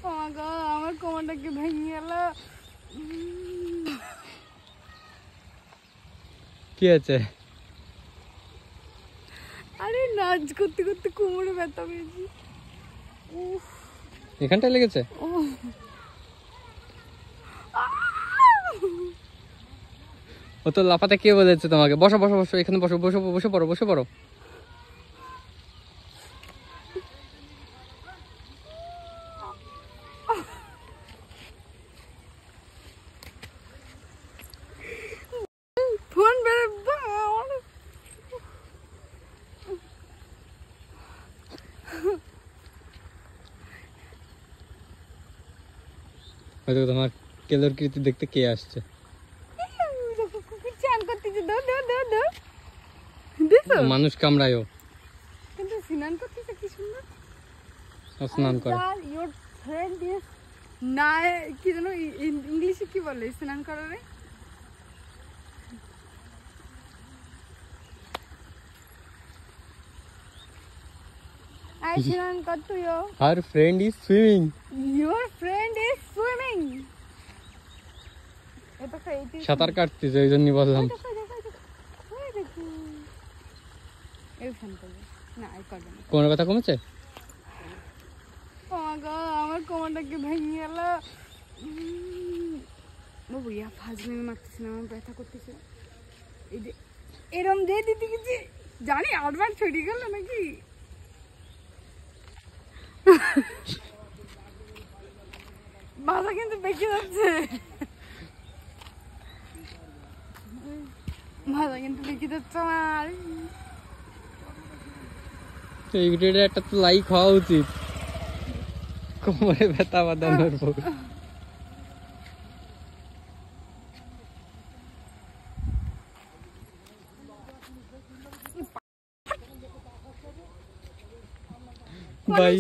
ও মা গো, আমার কোমরটা কি ভেঙে গেল। কি আছে? আরে নাচ করতে করতে কোমরে ব্যথা পেয়েছি। এখানটায় লেগেছে? ও তো লাফাতে কে বলেছে তোমাকে? বসো বসো বসো, এখানে বসো, বসো বসে পড়ো, বসে পড়ো। ফোন হয়তো তোমার কেলোর কীর্তি দেখতে কে আসছে। চান করতেছে, মানুষ কামড়ায়ও, কিন্তু স্নান করতেছে কি সুন্দর। স্নান করে। ইওর ফ্রেন্ড ইজ না, কি জানো ইংলিশে কি বলে স্নান করারে? I স্নান করতেও। Her friend is swimming. Your friend is swimming. এটা তো সাঁতার কাটতেছে, ওই জন্যই বললাম। কোমরের ব্যথা কমেছে? আমার কোমরটা কি ভেঙে গেল। বাবু ইয়া ফাজলামি মারতেছে না, আমার ব্যথা করতেছে। এই যে এরম দিয়ে দিতে গেছি, জানি আটবার ছড়িয়ে গেল নাকি। মাথা কিন্তু বেঁকে যাচ্ছে, মাথা কিন্তু বেঁকে যাচ্ছে আমার। এই ভিডিওটা একটা তো লাইক হওয়া উচিত, কোমরে ব্যথা বাঁধানোর পর। ভাই